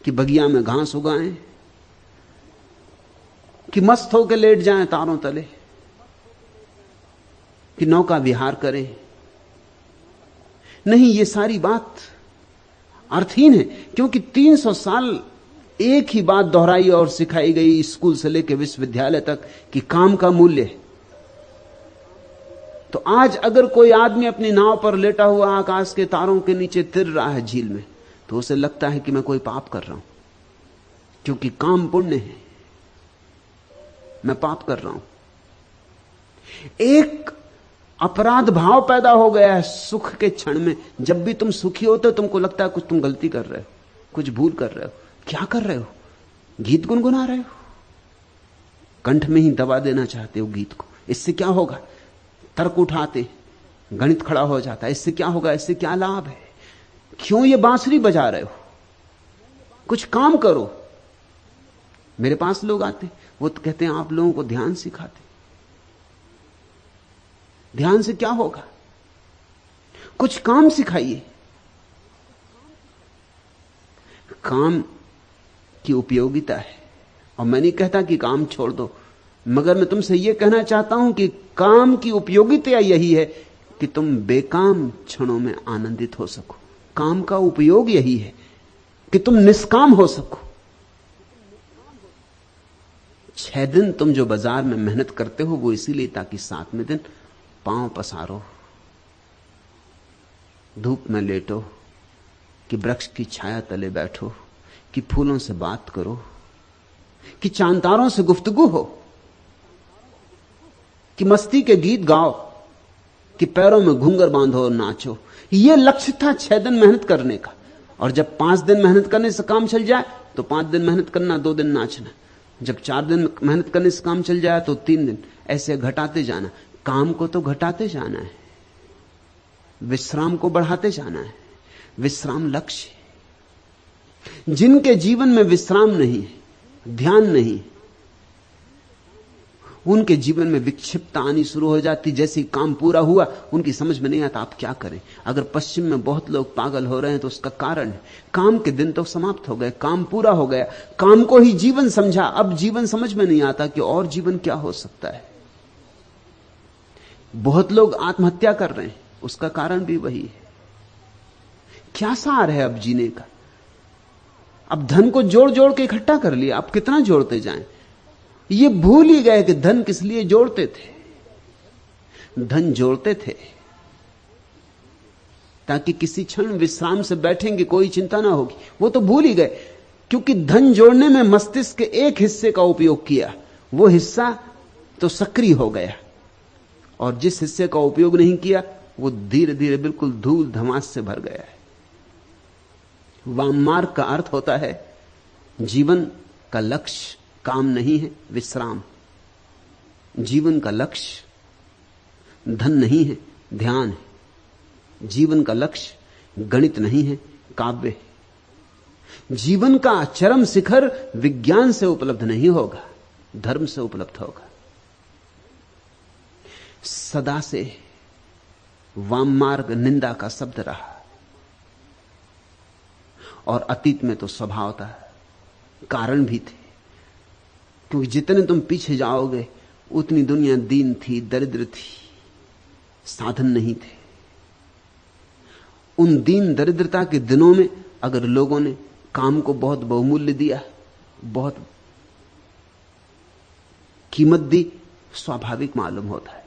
कि बगिया में घास उगाएं, कि मस्त होकर लेट जाएं तारों तले, कि नौका विहार करें? नहीं, ये सारी बात अर्थहीन है, क्योंकि 300 साल एक ही बात दोहराई और सिखाई गई स्कूल से लेकर विश्वविद्यालय तक कि काम का मूल्य है। तो आज अगर कोई आदमी अपनी नाव पर लेटा हुआ आकाश के तारों के नीचे तिर रहा है झील में, तो उसे लगता है कि मैं कोई पाप कर रहा हूं, क्योंकि काम पुण्य है, मैं पाप कर रहा हूं। एक अपराध भाव पैदा हो गया है सुख के क्षण में। जब भी तुम सुखी होते हो तुमको लगता है कुछ तुम गलती कर रहे हो, कुछ भूल कर रहे हो। क्या कर रहे हो? गीत गुनगुना रहे हो, कंठ में ही दबा देना चाहते हो गीत को। इससे क्या होगा? तर्क उठाते, गणित खड़ा हो जाता है। इससे क्या होगा? इससे क्या लाभ है? क्यों ये बांसुरी बजा रहे हो? कुछ काम करो। मेरे पास लोग आते, वो तो कहते हैं आप लोगों को ध्यान सिखाते। ध्यान से क्या होगा? कुछ काम सिखाइए। काम की उपयोगिता है, और मैं नहीं कहता कि काम छोड़ दो, मगर मैं तुमसे यह कहना चाहता हूं कि काम की उपयोगिता यही है कि तुम बेकाम क्षणों में आनंदित हो सको। काम का उपयोग यही है कि तुम निष्काम हो सको। 6 दिन तुम जो बाजार में मेहनत करते हो वो इसीलिए ताकि 7वें दिन पांव पसारो, धूप में लेटो, कि वृक्ष की छाया तले बैठो, कि फूलों से बात करो, कि चांतारों से गुफ्तगू हो, कि मस्ती के गीत गाओ, कि पैरों में घूंघर बांधो और नाचो। यह लक्ष्य था 6 दिन मेहनत करने का। और जब 5 दिन मेहनत करने से काम चल जाए तो 5 दिन मेहनत करना, 2 दिन नाचना। जब 4 दिन मेहनत करने से काम चल जाए तो 3 दिन, ऐसे घटाते जाना। काम को तो घटाते जाना है, विश्राम को बढ़ाते जाना है। विश्राम लक्ष्य है। जिनके जीवन में विश्राम नहीं है, ध्यान नहीं, उनके जीवन में विक्षिप्तता आनी शुरू हो जाती। जैसे ही काम पूरा हुआ उनकी समझ में नहीं आता आप क्या करें। अगर पश्चिम में बहुत लोग पागल हो रहे हैं तो उसका कारण है काम के दिन तो समाप्त हो गए, काम पूरा हो गया, काम को ही जीवन समझा। अब जीवन समझ में नहीं आता कि और जीवन क्या हो सकता है। बहुत लोग आत्महत्या कर रहे हैं, उसका कारण भी वही है। क्या सार है अब जीने का? अब धन को जोड़ जोड़ के इकट्ठा कर लिया, अब कितना जोड़ते जाएं? ये भूल ही गए कि धन किस लिए जोड़ते थे। धन जोड़ते थे ताकि किसी क्षण विश्राम से बैठेंगे, कोई चिंता ना होगी। वो तो भूल ही गए, क्योंकि धन जोड़ने में मस्तिष्क के एक हिस्से का उपयोग किया, वो हिस्सा तो सक्रिय हो गया, और जिस हिस्से का उपयोग नहीं किया वो धीरे धीरे बिल्कुल धूल धमास से भर गया है। वाममार्ग का अर्थ होता है जीवन का लक्ष्य काम नहीं है, विश्राम। जीवन का लक्ष्य धन नहीं है, ध्यान है। जीवन का लक्ष्य गणित नहीं है, काव्य है। जीवन का चरम शिखर विज्ञान से उपलब्ध नहीं होगा, धर्म से उपलब्ध होगा। सदा से वाममार्ग निंदा का शब्द रहा, और अतीत में तो स्वभाव था, कारण भी थे। क्योंकि जितने तुम पीछे जाओगे उतनी दुनिया दीन थी, दरिद्र थी, साधन नहीं थे। उन दीन दरिद्रता के दिनों में अगर लोगों ने काम को बहुत बहुमूल्य दिया, बहुत कीमत दी, स्वाभाविक मालूम होता है।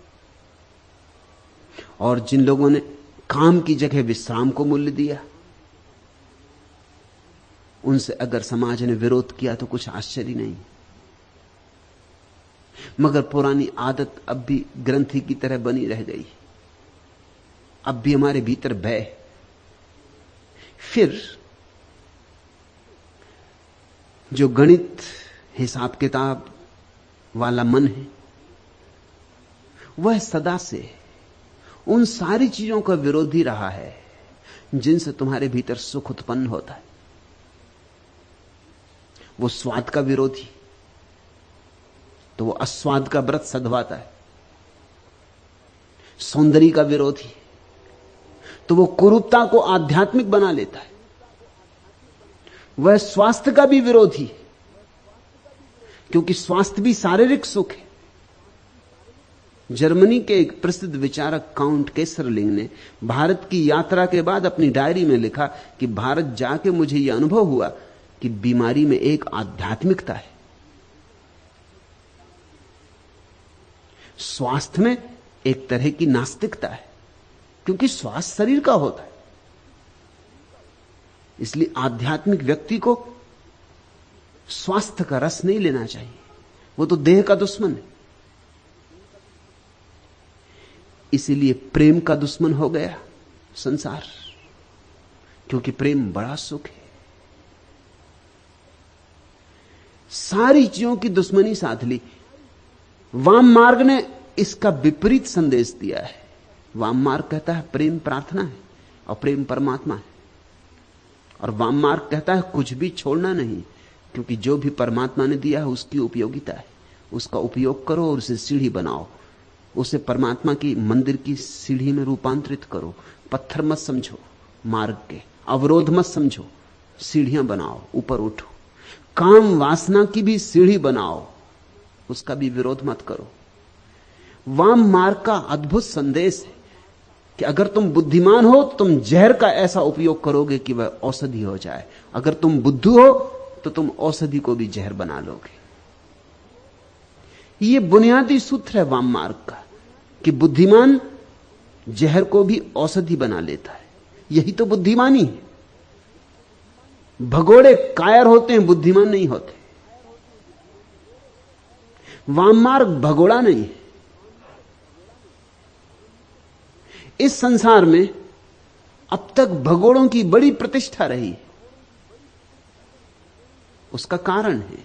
और जिन लोगों ने काम की जगह विश्राम को मूल्य दिया, उनसे अगर समाज ने विरोध किया तो कुछ आश्चर्य नहीं। मगर पुरानी आदत अब भी ग्रंथि की तरह बनी रह गई। अब भी हमारे भीतर भय। फिर जो गणित हिसाब किताब वाला मन है, वह सदा से उन सारी चीजों का विरोधी रहा है जिनसे तुम्हारे भीतर सुख उत्पन्न होता है। वो स्वाद का विरोधी तो वो अस्वाद का व्रत सधवाता है। सौंदर्य का विरोधी तो वो कुरूपता को आध्यात्मिक बना लेता है। वह स्वास्थ्य का भी विरोधी है, क्योंकि स्वास्थ्य भी शारीरिक सुख है। जर्मनी के एक प्रसिद्ध विचारक काउंट केसरलिंग ने भारत की यात्रा के बाद अपनी डायरी में लिखा कि भारत जाके मुझे यह अनुभव हुआ कि बीमारी में एक आध्यात्मिकता है, स्वास्थ्य में एक तरह की नास्तिकता है, क्योंकि स्वास्थ्य शरीर का होता है। इसलिए आध्यात्मिक व्यक्ति को स्वास्थ्य का रस नहीं लेना चाहिए, वो तो देह का दुश्मन है। इसीलिए प्रेम का दुश्मन हो गया संसार, क्योंकि प्रेम बड़ा सुख है। सारी चीजों की दुश्मनी साध ली। वाम मार्ग ने इसका विपरीत संदेश दिया है। वाम मार्ग कहता है प्रेम प्रार्थना है और प्रेम परमात्मा है, और वाम मार्ग कहता है कुछ भी छोड़ना नहीं, क्योंकि जो भी परमात्मा ने दिया है उसकी उपयोगिता है, उसका उपयोग करो और उसे सीढ़ी बनाओ, उसे परमात्मा की मंदिर की सीढ़ी में रूपांतरित करो। पत्थर मत समझो मार्ग के, अवरोध मत समझो, सीढ़ियां बनाओ, ऊपर उठो। काम वासना की भी सीढ़ी बनाओ, उसका भी विरोध मत करो। वाम मार्ग का अद्भुत संदेश है कि अगर तुम बुद्धिमान हो तो तुम जहर का ऐसा उपयोग करोगे कि वह औषधि हो जाए, अगर तुम बुद्धू हो तो तुम औषधि को भी जहर बना लोगे। यह बुनियादी सूत्र है वाम मार्ग का कि बुद्धिमान जहर को भी औषधि बना लेता है। यही तो बुद्धिमानी है। भगोड़े कायर होते हैं, बुद्धिमान नहीं होते। वाम मार्ग भगोड़ा नहीं है। इस संसार में अब तक भगोड़ों की बड़ी प्रतिष्ठा रही है। उसका कारण है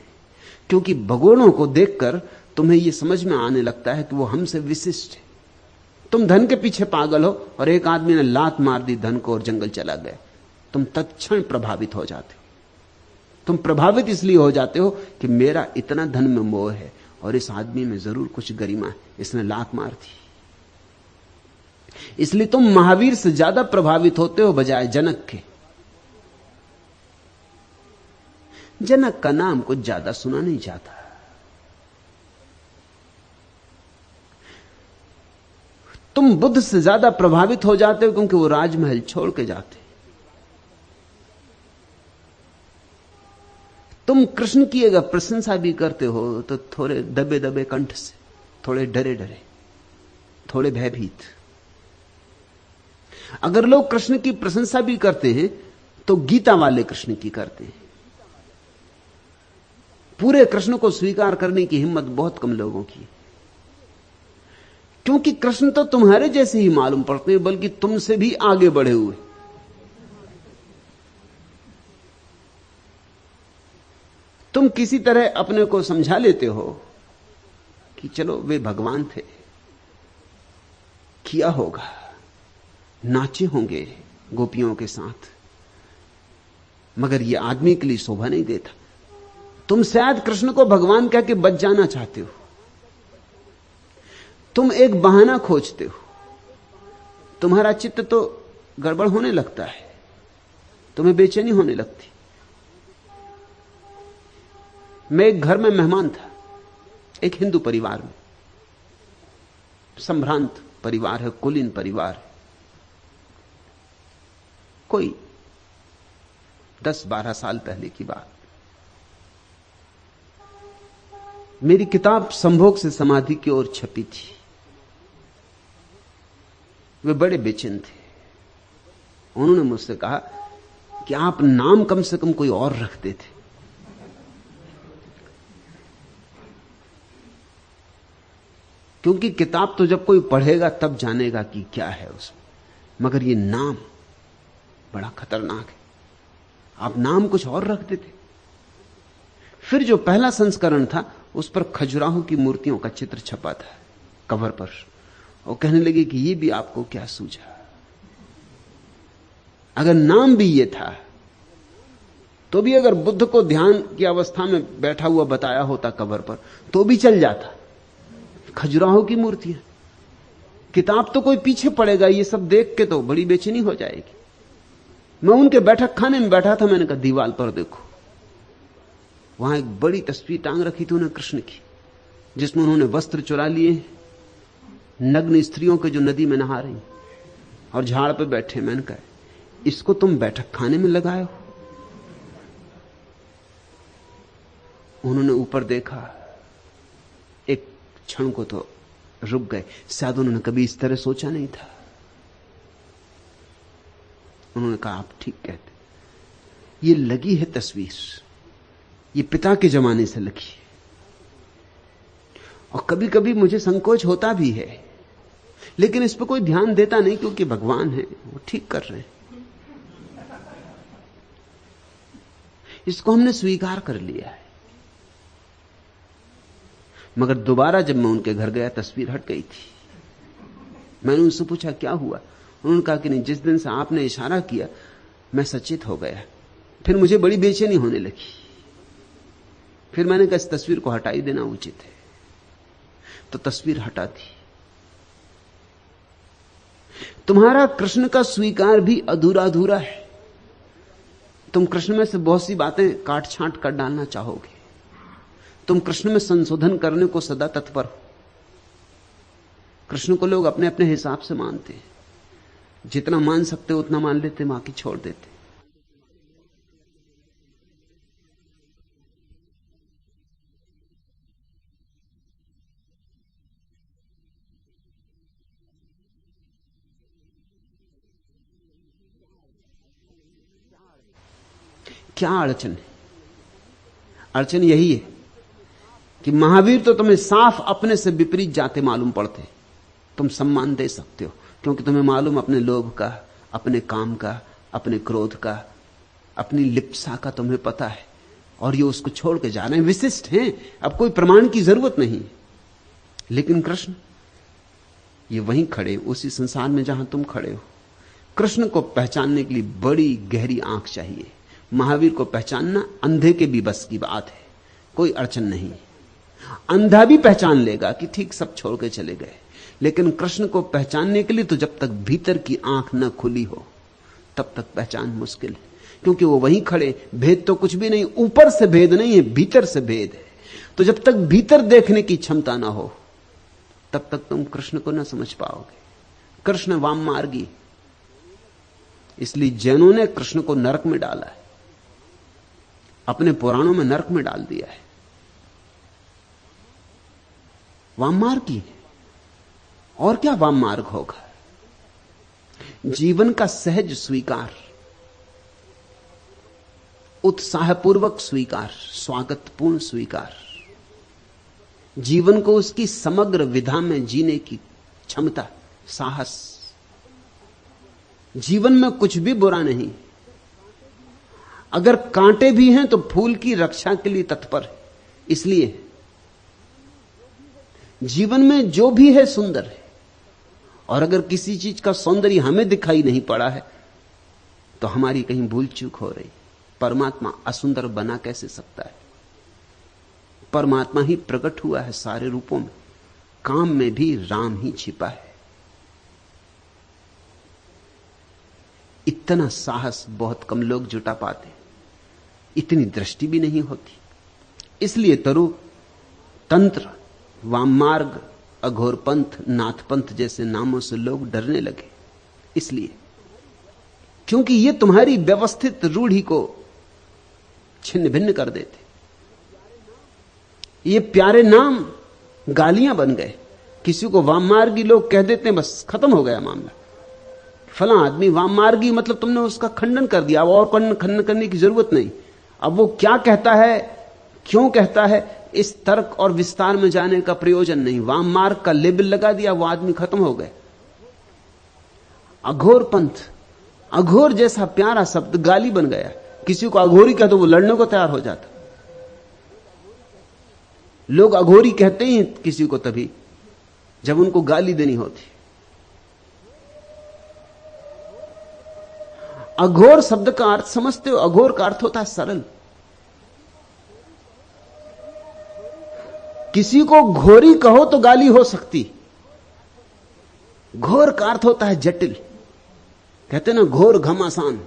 क्योंकि भगोड़ों को देखकर तुम्हें यह समझ में आने लगता है कि वो हमसे विशिष्ट है। तुम धन के पीछे पागल हो और एक आदमी ने लात मार दी धन को और जंगल चला गया, तुम तत्क्षण प्रभावित हो जाते हो। तुम प्रभावित इसलिए हो जाते हो कि मेरा इतना धन में मोह है और इस आदमी में जरूर कुछ गरिमा है, इसने लात मार दी। इसलिए तुम महावीर से ज्यादा प्रभावित होते हो बजाय जनक के। जनक का नाम कुछ ज्यादा सुना नहीं जाता। तुम बुद्ध से ज्यादा प्रभावित हो जाते हो क्योंकि वो राजमहल छोड़ के जाते। तुम कृष्ण की अगर प्रशंसा भी करते हो तो थोड़े दबे दबे कंठ से, थोड़े डरे डरे, थोड़े भयभीत। अगर लोग कृष्ण की प्रशंसा भी करते हैं तो गीता वाले कृष्ण की करते हैं। पूरे कृष्ण को स्वीकार करने की हिम्मत बहुत कम लोगों की, क्योंकि कृष्ण तो तुम्हारे जैसे ही मालूम पड़ते हैं, बल्कि तुमसे भी आगे बढ़े हुए। तुम किसी तरह अपने को समझा लेते हो कि चलो वे भगवान थे, किया होगा, नाचे होंगे गोपियों के साथ, मगर यह आदमी के लिए शोभा नहीं देता। तुम शायद कृष्ण को भगवान कह के बच जाना चाहते हो। तुम एक बहाना खोजते हो। तुम्हारा चित्त तो गड़बड़ होने लगता है, तुम्हें बेचैनी होने लगती। मैं एक घर में मेहमान था, एक हिंदू परिवार में। संभ्रांत परिवार है, कुलीन परिवार है। कोई 10-12 साल पहले की बात। मेरी किताब संभोग से समाधि की ओर छपी थी। वे बड़े बेचैन थे। उन्होंने मुझसे कहा कि आप नाम कम से कम कोई और रखते थे। क्योंकि किताब तो जब कोई पढ़ेगा तब जानेगा कि क्या है उसमें, मगर ये नाम बड़ा खतरनाक है। आप नाम कुछ और रखते थे। फिर जो पहला संस्करण था उस पर खजुराहो की मूर्तियों का चित्र छपा था कवर पर, और कहने लगे कि ये भी आपको क्या सूझा। अगर नाम भी ये था तो भी अगर बुद्ध को ध्यान की अवस्था में बैठा हुआ बताया होता कवर पर तो भी चल जाता। खजुराहो की मूर्तियां, किताब तो कोई पीछे पड़ेगा, ये सब देख के तो बड़ी बेचैनी हो जाएगी। मैं उनके बैठक खाने में बैठा था, मैंने कहा दीवार पर देखो, वहां एक बड़ी तस्वीर टांग रखी थी उन्हें कृष्ण की, जिसमें उन्होंने वस्त्र चुरा लिए, नग्न स्त्रियों के जो नदी में नहा रही और झाड़ पे बैठे। मैंने कहा इसको तुम बैठक खाने में लगाए हो? उन्होंने ऊपर देखा, एक क्षण को तो रुक गए, शायद उन्होंने कभी इस तरह सोचा नहीं था। उन्होंने कहा आप ठीक कहते, ये लगी है तस्वीर, ये पिता के जमाने से लगी है, और कभी कभी मुझे संकोच होता भी है, लेकिन इस पर कोई ध्यान देता नहीं, क्योंकि भगवान है, वो ठीक कर रहे हैं, इसको हमने स्वीकार कर लिया है। मगर दोबारा जब मैं उनके घर गया, तस्वीर हट गई थी। मैंने उनसे पूछा क्या हुआ? उन्होंने कहा कि नहीं, जिस दिन से आपने इशारा किया मैं सचेत हो गया, फिर मुझे बड़ी बेचैनी होने लगी, फिर मैंने कहा इस तस्वीर को हटा ही देना उचित है, तो तस्वीर हटा दी। तुम्हारा कृष्ण का स्वीकार भी अधूरा अधूरा है। तुम कृष्ण में से बहुत सी बातें काट छांट कर डालना चाहोगे, तुम कृष्ण में संशोधन करने को सदा तत्पर हो। कृष्ण को लोग अपने अपने हिसाब से मानते हैं, जितना मान सकते उतना मान लेते, बाकी छोड़ देते। क्या अड़चन है? अड़चन यही है कि महावीर तो तुम्हें साफ अपने से विपरीत जाते मालूम पड़ते। तुम सम्मान दे सकते हो क्योंकि तुम्हें मालूम अपने लोभ का, अपने काम का, अपने क्रोध का, अपनी लिप्सा का तुम्हें पता है, और ये उसको छोड़ के जा रहे हैं, विशिष्ट हैं, अब कोई प्रमाण की जरूरत नहीं। लेकिन कृष्ण ये वहीं खड़े, उसी संसार में जहां तुम खड़े हो। कृष्ण को पहचानने के लिए बड़ी गहरी आंख चाहिए। महावीर को पहचानना अंधे के भी बस की बात है, कोई अड़चन नहीं। अंधा भी पहचान लेगा कि ठीक सब छोड़ के चले गए, लेकिन कृष्ण को पहचानने के लिए तो जब तक भीतर की आंख न खुली हो तब तक पहचान मुश्किल है, क्योंकि वो वहीं खड़े। भेद तो कुछ भी नहीं, ऊपर से भेद नहीं है, भीतर से भेद है। तो जब तक भीतर देखने की क्षमता ना हो तब तक तुम कृष्ण को ना समझ पाओगे। कृष्ण वाम मार्गी, इसलिए जैनों ने कृष्ण को नरक में डाला है, अपने पुराणों में नरक में डाल दिया है। वाम मार्गी, और क्या वाम मार्ग होगा? जीवन का सहज स्वीकार, उत्साहपूर्वक स्वीकार, स्वागतपूर्ण स्वीकार, जीवन को उसकी समग्र विधा में जीने की क्षमता, साहस। जीवन में कुछ भी बुरा नहीं, अगर कांटे भी हैं तो फूल की रक्षा के लिए तत्पर है। इसलिए जीवन में जो भी है सुंदर है, और अगर किसी चीज का सौंदर्य हमें दिखाई नहीं पड़ा है तो हमारी कहीं भूल चूक हो रही। परमात्मा असुंदर बना कैसे सकता है? परमात्मा ही प्रकट हुआ है सारे रूपों में, काम में भी राम ही छिपा है। इतना साहस बहुत कम लोग जुटा पाते, इतनी दृष्टि भी नहीं होती। इसलिए तरु, तंत्र, वाममार्ग, अघोर पंथ, नाथ पंथ जैसे नामों से लोग डरने लगे। इसलिए क्योंकि ये तुम्हारी व्यवस्थित रूढ़ी को छिन्न भिन्न कर देते। ये प्यारे नाम गालियां बन गए। किसी को वाममार्गी लोग कह देते हैं, बस खत्म हो गया मामला। फला आदमी वाममार्गी, मतलब तुमने उसका खंडन कर दिया, अब और खंडन करने की जरूरत नहीं। अब वो क्या कहता है, क्यों कहता है, इस तर्क और विस्तार में जाने का प्रयोजन नहीं। वाम मार्ग का लेबल लगा दिया, वो आदमी खत्म हो गए। अघोर पंथ, अघोर जैसा प्यारा शब्द गाली बन गया। किसी को अघोरी कह तो वो लड़ने को तैयार हो जाता। लोग अघोरी कहते ही किसी को तभी जब उनको गाली देनी होती। अघोर शब्द का अर्थ समझते हो? अघोर का अर्थ होता है सरल। किसी को घोरी कहो तो गाली हो सकती। घोर का अर्थ होता है जटिल। कहते ना घोर घमासान,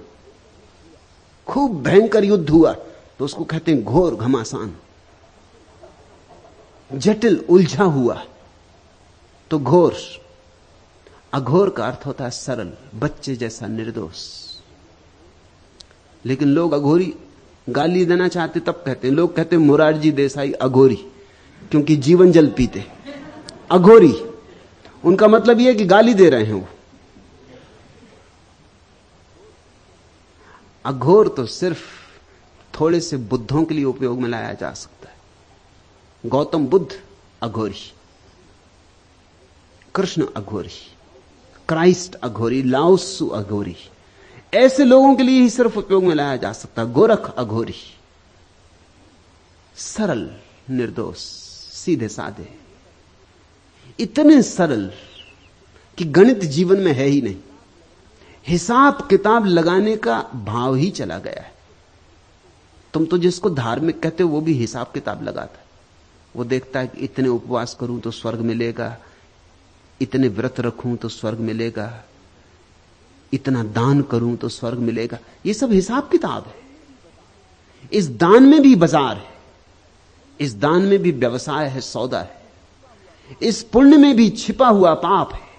खूब भयंकर युद्ध हुआ तो उसको कहते हैं घोर घमासान। जटिल उलझा हुआ तो घोर। अघोर का अर्थ होता है सरल, बच्चे जैसा निर्दोष। लेकिन लोग अघोरी गाली देना चाहते तब कहते हैं, लोग कहते हैं मोरारजी देसाई अघोरी, क्योंकि जीवन जल पीते। अघोरी उनका मतलब यह है कि गाली दे रहे हैं वो। अघोर तो सिर्फ थोड़े से बुद्धों के लिए उपयोग में लाया जा सकता है। गौतम बुद्ध अघोरी, कृष्ण अघोरी, क्राइस्ट अघोरी, लाओत्सु अघोरी, ऐसे लोगों के लिए ही सिर्फ उपयोग में लाया जा सकता है। गोरख अघोरी, सरल निर्दोष, सीधे साधे, इतने सरल कि गणित जीवन में है ही नहीं। हिसाब किताब लगाने का भाव ही चला गया है। तुम तो जिसको धार्मिक कहते हो वो भी हिसाब किताब लगाता है। वो देखता है कि इतने उपवास करूं तो स्वर्ग मिलेगा, इतने व्रत रखूं तो स्वर्ग मिलेगा, इतना दान करूं तो स्वर्ग मिलेगा। ये सब हिसाब किताब है। इस दान में भी बाजार है, इस दान में भी व्यवसाय है, सौदा है। इस पुण्य में भी छिपा हुआ पाप है।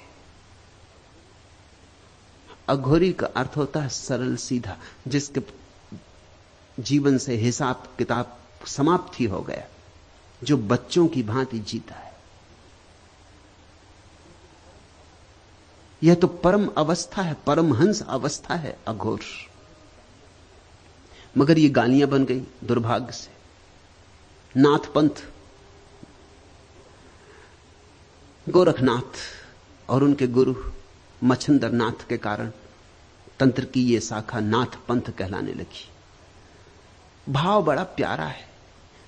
अघोरी का अर्थ होता है सरल सीधा, जिसके जीवन से हिसाब किताब समाप्ति हो गया, जो बच्चों की भांति जीता है। यह तो परम अवस्था है, परमहंस अवस्था है अघोर। मगर ये गालियां बन गई दुर्भाग्य से। नाथ पंथ, गोरखनाथ और उनके गुरु मच्छिंद्र नाथ के कारण तंत्र की यह शाखा नाथ पंथ कहलाने लगी। भाव बड़ा प्यारा है।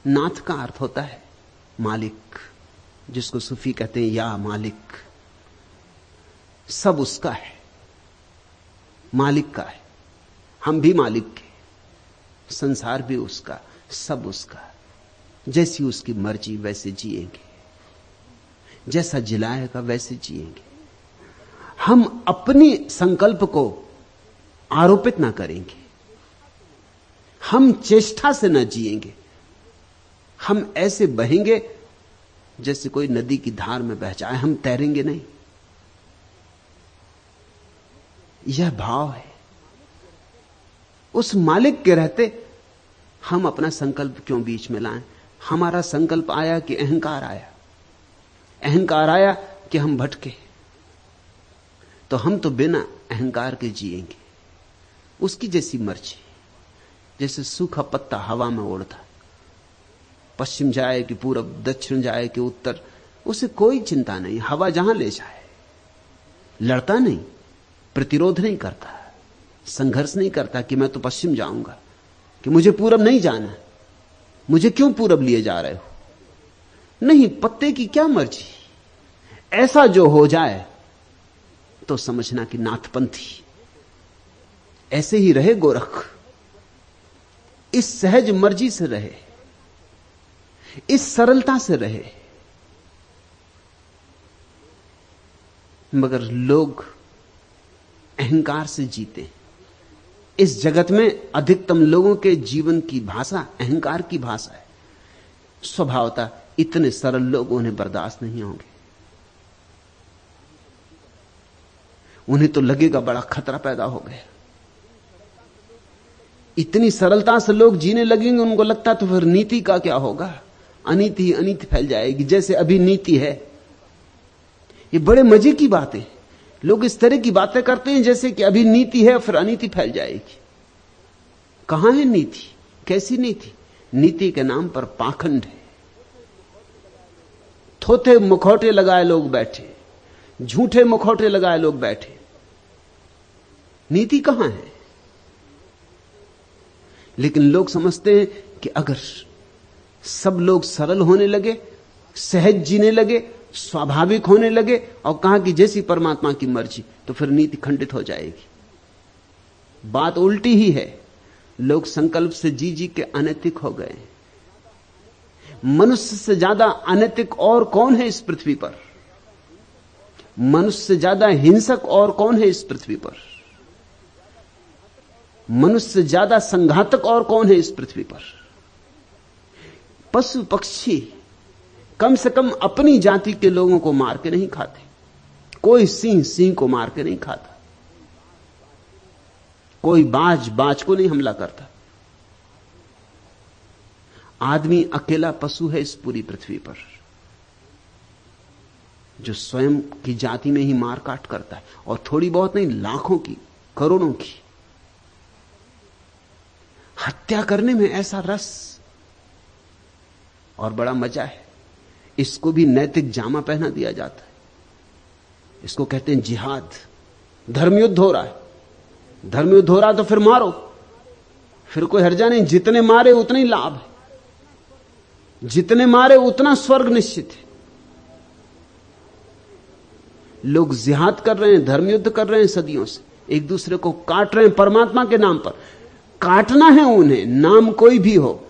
नाथ का अर्थ होता है मालिक, जिसको सूफी कहते हैं या मालिक। सब उसका है, मालिक का है। हम भी मालिक के, संसार भी उसका, सब उसका। जैसी उसकी मर्जी वैसे जिएंगे, जैसा जिलाएगा वैसे जिएंगे। हम अपनी संकल्प को आरोपित ना करेंगे, हम चेष्टा से ना जिएंगे। हम ऐसे बहेंगे जैसे कोई नदी की धार में बह जाए, हम तैरेंगे नहीं। यह भाव है। उस मालिक के रहते हम अपना संकल्प क्यों बीच में लाएं? हमारा संकल्प आया कि अहंकार आया, अहंकार आया कि हम भटके, तो हम तो बिना अहंकार के जिएंगे। उसकी जैसी मर्जी। जैसे सूखा पत्ता हवा में उड़ता, पश्चिम जाए कि पूरब, दक्षिण जाए कि उत्तर, उसे कोई चिंता नहीं। हवा जहां ले जाए, लड़ता नहीं, प्रतिरोध नहीं करता, संघर्ष नहीं करता कि मैं तो पश्चिम जाऊंगा, कि मुझे पूरब नहीं जाना, मुझे क्यों पूरब लिए जा रहे हो। नहीं, पत्ते की क्या मर्जी। ऐसा जो हो जाए तो समझना कि नाथपंथी। ऐसे ही रहे गोरख, इस सहज मर्जी से रहे, इस सरलता से रहे। मगर लोग अहंकार से जीते। इस जगत में अधिकतम लोगों के जीवन की भाषा अहंकार की भाषा है। स्वभावतः इतने सरल लोग उन्हें बर्दाश्त नहीं होंगे। उन्हें तो लगेगा बड़ा खतरा पैदा हो गया। इतनी सरलता से लोग जीने लगेंगे, उनको लगता तो फिर नीति का क्या होगा, अनीति ही अनीति फैल जाएगी, जैसे अभी नीति है। ये बड़े मजे की बातें। लोग इस तरह की बातें करते हैं जैसे कि अभी नीति है फिर अनीति फैल जाएगी। कहां है नीति? कैसी नीति? नीति के नाम पर पाखंड है। थोथे मुखौटे लगाए लोग बैठे, झूठे मुखौटे लगाए लोग बैठे। नीति कहां है? लेकिन लोग समझते हैं कि अगर सब लोग सरल होने लगे, सहज जीने लगे, स्वाभाविक होने लगे और कहा कि जैसी परमात्मा की मर्जी, तो फिर नीति खंडित हो जाएगी। बात उल्टी ही है। लोग संकल्प से जी जी के अनैतिक हो गए। मनुष्य से ज्यादा अनैतिक और कौन है इस पृथ्वी पर? मनुष्य से ज्यादा हिंसक और कौन है इस पृथ्वी पर? मनुष्य से ज्यादा संघातक और कौन है इस पृथ्वी पर? पशु पक्षी कम से कम अपनी जाति के लोगों को मार के नहीं खाते। कोई सिंह सिंह को मार के नहीं खाता, कोई बाज बाज को नहीं हमला करता। आदमी अकेला पशु है इस पूरी पृथ्वी पर जो स्वयं की जाति में ही मार काट करता है, और थोड़ी बहुत नहीं, लाखों की, करोड़ों की। हत्या करने में ऐसा रस और बड़ा मजा है। इसको भी नैतिक जामा पहना दिया जाता है। इसको कहते हैं जिहाद। धर्मयुद्ध हो रहा है, धर्मयुद्ध हो रहा है तो फिर मारो, फिर कोई हर्जा नहीं। जितने मारे उतना ही लाभ है, जितने मारे उतना स्वर्ग निश्चित है। लोग जिहाद कर रहे हैं, धर्मयुद्ध कर रहे हैं सदियों से, एक दूसरे को काट रहे हैं परमात्मा के नाम पर। काटना है उन्हें, नाम कोई भी हो।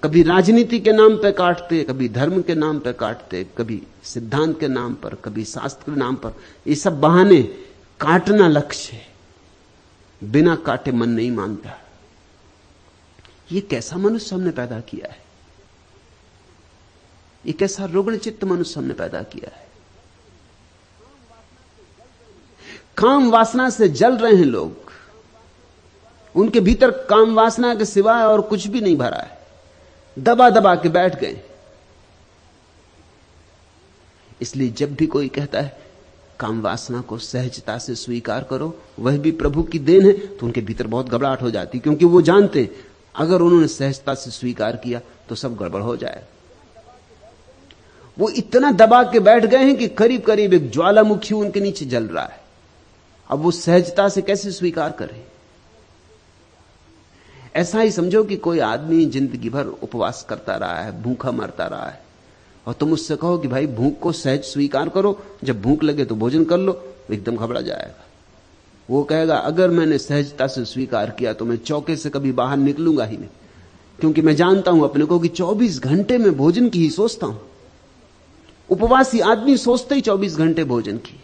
कभी राजनीति के नाम पर काटते, कभी धर्म के नाम पर काटते, कभी सिद्धांत के नाम पर, कभी शास्त्र के नाम पर। ये सब बहाने, काटना लक्ष्य है। बिना काटे मन नहीं मानता। ये कैसा मनुष्य हमने पैदा किया है, ये कैसा रुग्ण चित्त मनुष्य हमने पैदा किया है। काम वासना से जल रहे हैं लोग, उनके भीतर काम वासना के सिवाय और कुछ भी नहीं भरा है, दबा दबा के बैठ गए। इसलिए जब भी कोई कहता है काम वासना को सहजता से स्वीकार करो, वह भी प्रभु की देन है, तो उनके भीतर बहुत घबराहट हो जाती, क्योंकि वो जानते हैं अगर उन्होंने सहजता से स्वीकार किया तो सब गड़बड़ हो जाएगा। वो इतना दबा के बैठ गए हैं कि करीब करीब एक ज्वालामुखी उनके नीचे जल रहा है। अब वो सहजता से कैसे स्वीकार करें? ऐसा ही समझो कि कोई आदमी जिंदगी भर उपवास करता रहा है, भूखा मरता रहा है, और तुम उससे कहो कि भाई भूख को सहज स्वीकार करो, जब भूख लगे तो भोजन कर लो, एकदम घबरा जाएगा। वो कहेगा अगर मैंने सहजता से स्वीकार किया तो मैं चौके से कभी बाहर निकलूंगा ही नहीं, क्योंकि मैं जानता हूं अपने को कि 24 घंटे में भोजन की ही सोचता हूं। उपवासी आदमी सोचते ही 24 घंटे भोजन की,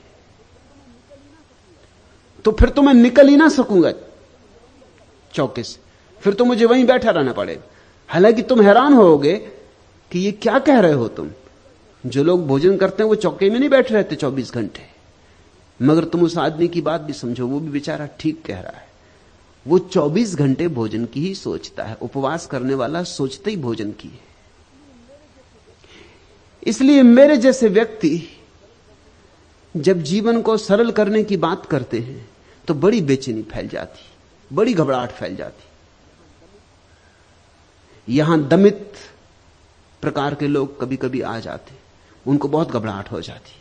तो फिर तो मैं निकल ही ना सकूंगा चौके से, फिर तो मुझे वहीं बैठा रहना पड़ेगा। हालांकि तुम हैरान होगे कि ये क्या कह रहे हो तुम, जो लोग भोजन करते हैं वो चौके में नहीं बैठे रहते 24 घंटे। मगर तुम उस आदमी की बात भी समझो, वो भी बेचारा ठीक कह रहा है। वो 24 घंटे भोजन की ही सोचता है। उपवास करने वाला सोचते ही भोजन की है। इसलिए मेरे जैसे व्यक्ति जब जीवन को सरल करने की बात करते हैं तो बड़ी बेचैनी फैल जाती, बड़ी घबराहट फैल जाती। यहां दमित प्रकार के लोग कभी कभी आ जाते, उनको बहुत घबराहट हो जाती,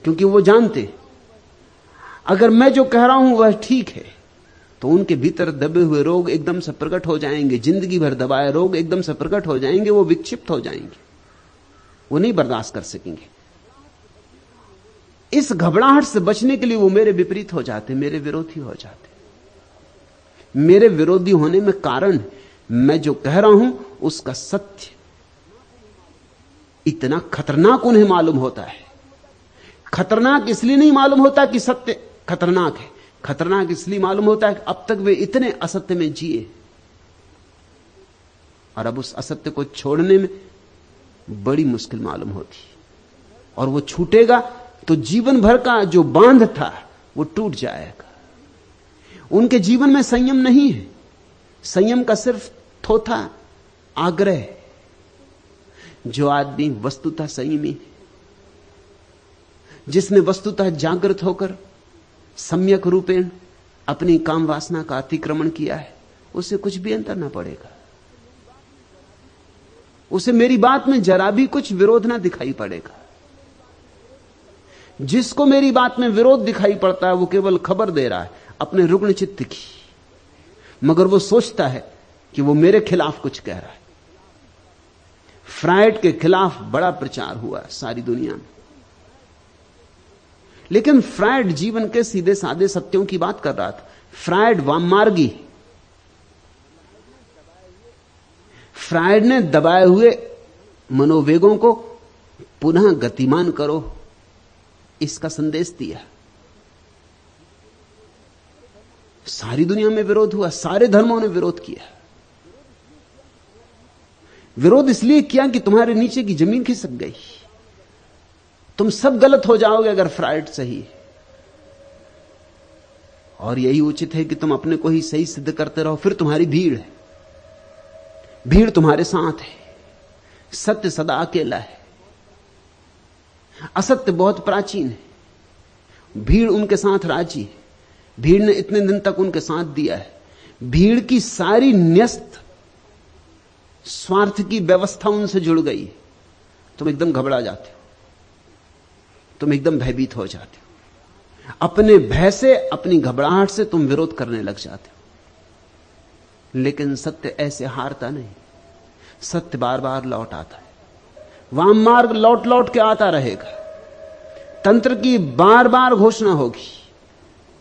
क्योंकि वो जानते अगर मैं जो कह रहा हूं वह ठीक है तो उनके भीतर दबे हुए रोग एकदम से प्रकट हो जाएंगे। जिंदगी भर दबाए रोग एकदम से प्रकट हो जाएंगे, वो विक्षिप्त हो जाएंगे, वो नहीं बर्दाश्त कर सकेंगे। इस घबराहट से बचने के लिए वो मेरे विपरीत हो जाते, मेरे विरोधी हो जाते। मेरे विरोधी होने में कारण मैं जो कह रहा हूं उसका सत्य इतना खतरनाक उन्हें मालूम होता है। खतरनाक इसलिए नहीं मालूम होता कि सत्य खतरनाक है, खतरनाक इसलिए मालूम होता है कि अब तक वे इतने असत्य में जिए, और अब उस असत्य को छोड़ने में बड़ी मुश्किल मालूम होती, और वो छूटेगा तो जीवन भर का जो बांध था वो टूट जाएगा। उनके जीवन में संयम नहीं है, संयम का सिर्फ थोथा आग्रह। जो आदमी वस्तुतः संयमी है, जिसने वस्तुतः जागृत होकर सम्यक रूपेण अपनी काम वासना का अतिक्रमण किया है, उसे कुछ भी अंतर ना पड़ेगा। उसे मेरी बात में जरा भी कुछ विरोध ना दिखाई पड़ेगा। जिसको मेरी बात में विरोध दिखाई पड़ता है वो केवल खबर दे रहा है अपने रुग्ण चित्त की, मगर वो सोचता है कि वो मेरे खिलाफ कुछ कह रहा है। फ्रायड के खिलाफ बड़ा प्रचार हुआ सारी दुनिया में, लेकिन फ्रायड जीवन के सीधे साधे सत्यों की बात कर रहा था। फ्रायड वाममार्गी, फ्रायड ने दबाए हुए मनोवेगों को पुनः गतिमान करो इसका संदेश दिया। सारी दुनिया में विरोध हुआ, सारे धर्मों ने विरोध किया। विरोध इसलिए किया कि तुम्हारे नीचे की जमीन खिसक गई। तुम सब गलत हो जाओगे अगर फ्राइड सही है। और यही उचित है कि तुम अपने को ही सही सिद्ध करते रहो, फिर तुम्हारी भीड़ है, भीड़ तुम्हारे साथ है। सत्य सदा अकेला है, असत्य बहुत प्राचीन है, भीड़ उनके साथ राजी है। भीड़ ने इतने दिन तक उनके साथ दिया है। भीड़ की सारी न्यस्त स्वार्थ की व्यवस्था उनसे जुड़ गई है। तुम एकदम घबरा जाते हो, तुम एकदम भयभीत हो जाते हो। अपने भय से, अपनी घबराहट से तुम विरोध करने लग जाते हो। लेकिन सत्य ऐसे हारता नहीं, सत्य बार बार लौट आता है। वाम मार्ग लौट लौट के आता रहेगा। तंत्र की बार बार घोषणा होगी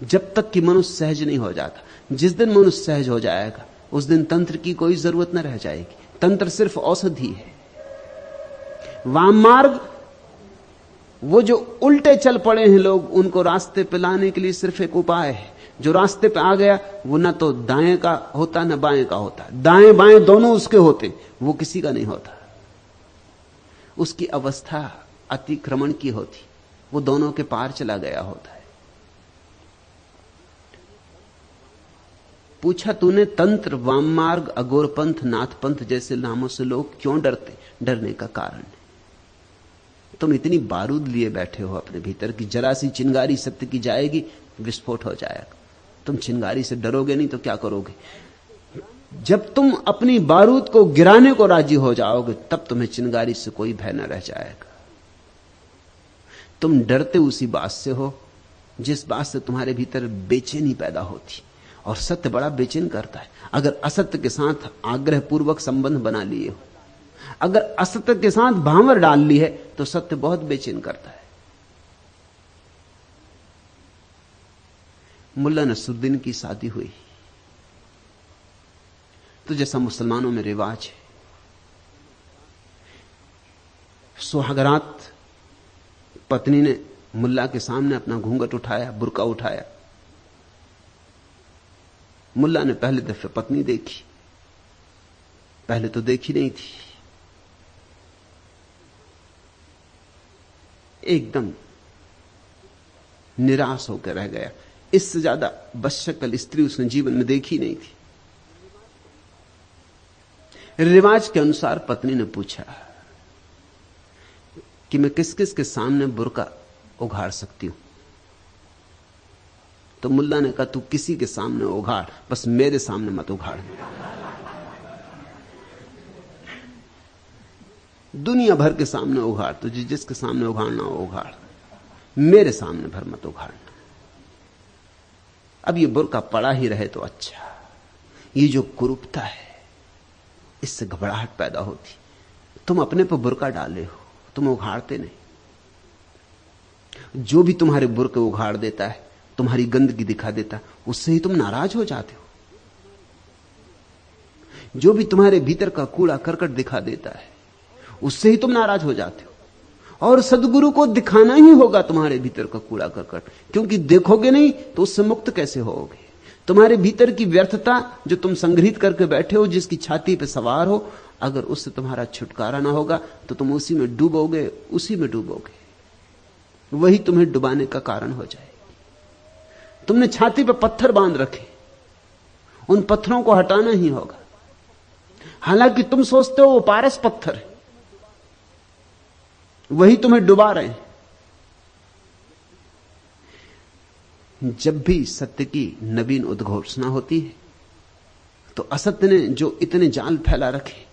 जब तक कि मनुष्य सहज नहीं हो जाता। जिस दिन मनुष्य सहज हो जाएगा उस दिन तंत्र की कोई जरूरत न रह जाएगी। तंत्र सिर्फ औषधि है। वाम मार्ग, वो जो उल्टे चल पड़े हैं लोग, उनको रास्ते पे लाने के लिए सिर्फ एक उपाय है। जो रास्ते पे आ गया वो ना तो दाएं का होता ना बाएं का होता, दाएं बाएं दोनों उसके होते, वो किसी का नहीं होता। उसकी अवस्था अतिक्रमण की होती, वो दोनों के पार चला गया होता है। पूछा तूने तंत्र, वाम मार्ग, अघोरपंथ, नाथपंथ जैसे नामों से लोग क्यों डरते? डरने का कारण है तुम इतनी बारूद लिए बैठे हो अपने भीतर की जरा सी चिंगारी सत्य की जाएगी, विस्फोट हो जाएगा। तुम चिंगारी से डरोगे नहीं तो क्या करोगे? जब तुम अपनी बारूद को गिराने को राजी हो जाओगे तब तुम्हें चिंगारी से कोई भय न रह जाएगा। तुम डरते उसी बात से हो जिस बात से तुम्हारे भीतर बेचैनी पैदा होती, और सत्य बड़ा बेचैन करता है। अगर असत्य के साथ आग्रह पूर्वक संबंध बना लिए हो, अगर असत्य के साथ भांवर डाल ली है, तो सत्य बहुत बेचैन करता है। मुल्ला नसरुद्दीन की शादी हुई तो जैसा मुसलमानों में रिवाज है, सुहागरात पत्नी ने मुल्ला के सामने अपना घूंघट उठाया, बुर्का उठाया। मुल्ला ने पहले दफे पत्नी देखी, पहले तो देखी नहीं थी। एकदम निराश होकर रह गया। इससे ज्यादा बदशक्ल स्त्री उसने जीवन में देखी नहीं थी। रिवाज के अनुसार पत्नी ने पूछा कि मैं किस किस के सामने बुर्का उघाड़ सकती हूं? तो मुल्ला ने कहा तू किसी के सामने उघाड़, बस मेरे सामने मत उघाड़। दुनिया भर के सामने उघाड़, तुझे जिसके सामने उघाड़ना हो उघाड़, मेरे सामने भर मत उघाड़ना। अब ये बुर्का पड़ा ही रहे तो अच्छा। ये जो कुरूपता है, इससे घबराहट पैदा होती। तुम अपने पर बुर्का डाले हो, तुम उघाड़ते नहीं। जो भी तुम्हारे बुर्के उघाड़ देता है, तुम्हारी गंदगी दिखा देता, उससे ही तुम नाराज हो जाते हो। जो भी तुम्हारे भीतर का कूड़ा करकट दिखा देता है, उससे ही तुम नाराज हो जाते हो। और सदगुरु को दिखाना ही होगा तुम्हारे भीतर का कूड़ा करकट, क्योंकि देखोगे नहीं तो उससे मुक्त कैसे होगे? तुम्हारे भीतर की व्यर्थता जो तुम संग्रहित करके बैठे हो, जिसकी छाती पे सवार हो, अगर उससे तुम्हारा छुटकारा ना होगा तो तुम उसी में डूबोगे, उसी में डूबोगे। वही तुम्हें डुबाने का कारण हो जाए। तुमने छाती पे पत्थर बांध रखे, उन पत्थरों को हटाना ही होगा। हालांकि तुम सोचते हो वो पारस पत्थर है, वही तुम्हें डुबा रहे हैं। जब भी सत्य की नवीन उद्घोषणा होती है तो असत्य ने जो इतने जाल फैला रखे,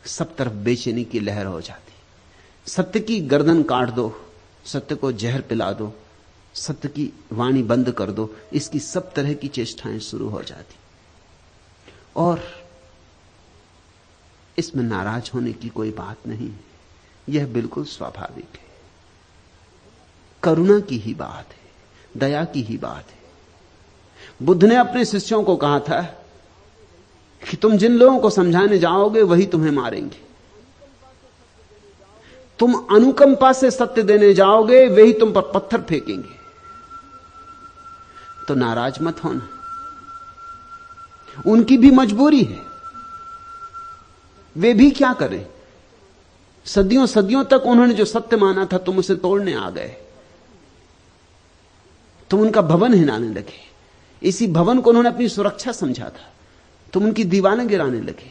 सब तरफ बेचैनी की लहर हो जाती। सत्य की गर्दन काट दो, सत्य को जहर पिला दो, सत्य की वाणी बंद कर दो, इसकी सब तरह की चेष्टाएं शुरू हो जाती। और इसमें नाराज होने की कोई बात नहीं, यह बिल्कुल स्वाभाविक है। करुणा की ही बात है, दया की ही बात है। बुद्ध ने अपने शिष्यों को कहा था कि तुम जिन लोगों को समझाने जाओगे वही तुम्हें मारेंगे। तुम अनुकंपा से सत्य देने जाओगे, वही तुम पर पत्थर फेंकेंगे। तो नाराज मत होना, उनकी भी मजबूरी है। वे भी क्या करें? सदियों सदियों तक उन्होंने जो सत्य माना था तुम उसे तोड़ने आ गए, तुम उनका भवन हिलाने लगे। इसी भवन को उन्होंने अपनी सुरक्षा समझा था, तुम उनकी दीवारें गिराने लगे,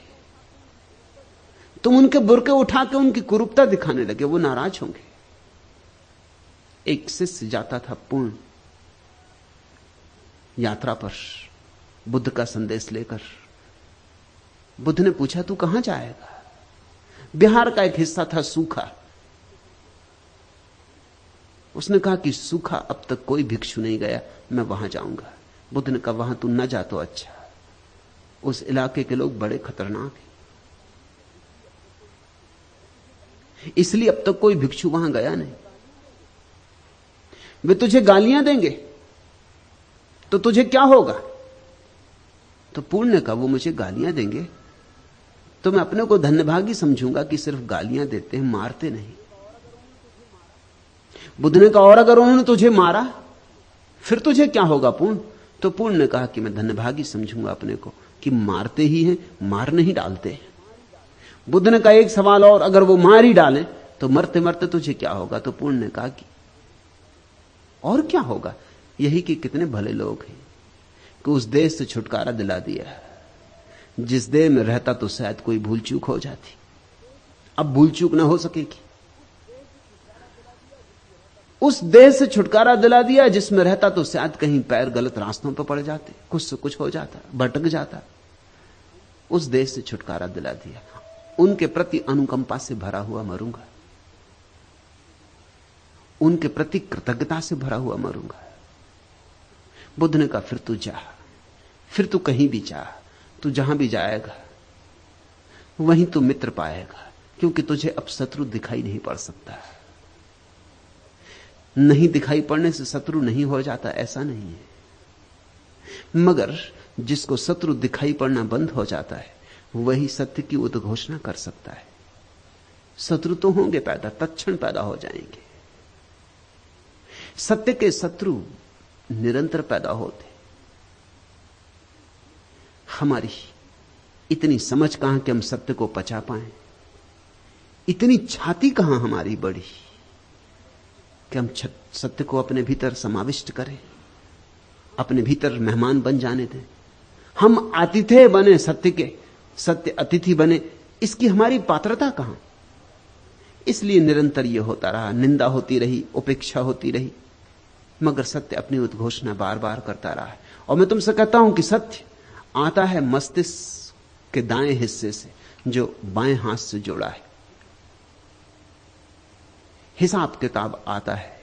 तुम उनके बुरके उठा के उनकी कुरूपता दिखाने लगे। वो नाराज होंगे। एक शिष्य जाता था पूर्ण यात्रा पर बुद्ध का संदेश लेकर। बुद्ध ने पूछा, तू कहां जाएगा? बिहार का एक हिस्सा था सूखा। उसने कहा कि सूखा अब तक कोई भिक्षु नहीं गया, मैं वहां जाऊंगा। बुद्ध ने कहा, वहां तू न जा तो अच्छा, उस इलाके के लोग बड़े खतरनाक हैं, इसलिए अब तक कोई भिक्षु वहां गया नहीं। वे तुझे गालियां देंगे तो तुझे क्या होगा? तो पूर्ण ने कहा, वो मुझे गालियां देंगे तो मैं अपने को धन्यभागी समझूंगा कि सिर्फ गालियां देते हैं, मारते नहीं। बुद्ध ने कहा, और अगर उन्होंने तुझे मारा फिर तुझे क्या होगा पूर्ण? तो पूर्ण ने कहा कि मैं धन्यभागी समझूंगा अपने को कि मारते ही हैं, मार नहीं डालते हैं। बुद्ध ने कहा, एक सवाल और, अगर वो मार ही डालें तो मरते मरते तुझे क्या होगा? तो पूर्ण ने कहा कि और क्या होगा, यही कि कितने भले लोग हैं कि उस देश से छुटकारा दिला दिया, जिस देश में रहता तो शायद कोई भूल चूक हो जाती, अब भूल चूक ना हो सकेगी। उस देश से छुटकारा दिला दिया जिसमें रहता तो शायद कहीं पैर गलत रास्तों पर पड़ जाते, कुछ से कुछ हो जाता, भटक जाता। उस देश से छुटकारा दिला दिया। उनके प्रति अनुकंपा से भरा हुआ मरूंगा, उनके प्रति कृतज्ञता से भरा हुआ मरूंगा। बुद्ध ने कहा, फिर तू जा, फिर तू कहीं भी जा, तू जहां भी जाएगा वहीं तू मित्र पाएगा, क्योंकि तुझे अब शत्रु दिखाई नहीं पड़ सकता। नहीं दिखाई पड़ने से शत्रु नहीं हो जाता, ऐसा नहीं है, मगर जिसको शत्रु दिखाई पड़ना बंद हो जाता है वही सत्य की उद्घोषणा कर सकता है। शत्रु तो होंगे पैदा, तत्क्षण पैदा हो जाएंगे। सत्य के शत्रु निरंतर पैदा होते। हमारी इतनी समझ कहां कि हम सत्य को पचा पाएं, इतनी छाती कहां हमारी बड़ी कि हम सत्य को अपने भीतर समाविष्ट करें, अपने भीतर मेहमान बन जाने दें। हम आतिथ्य बने सत्य के, सत्य अतिथि बने, इसकी हमारी पात्रता कहां? इसलिए निरंतर यह होता रहा, निंदा होती रही, उपेक्षा होती रही, मगर सत्य अपनी उद्घोषणा बार बार करता रहा है। और मैं तुमसे कहता हूं कि सत्य आता है मस्तिष्क के दाएं हिस्से से, जो बाएं हाथ से जुड़ा है। हिसाब किताब आता है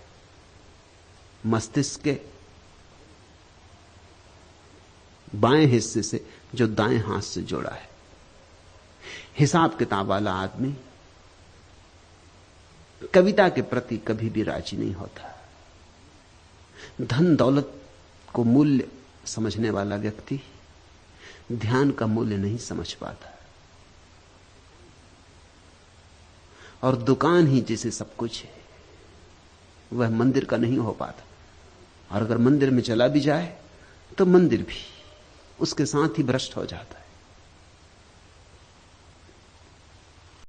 मस्तिष्क के बाएं हिस्से से, जो दाएं हाथ से जुड़ा है। हिसाब किताब वाला आदमी कविता के प्रति कभी भी राजी नहीं होता। धन दौलत को मूल्य समझने वाला व्यक्ति ध्यान का मूल्य नहीं समझ पाता, और दुकान ही जिसे सब कुछ है वह मंदिर का नहीं हो पाता। और अगर मंदिर में चला भी जाए तो मंदिर भी उसके साथ ही भ्रष्ट हो जाता है।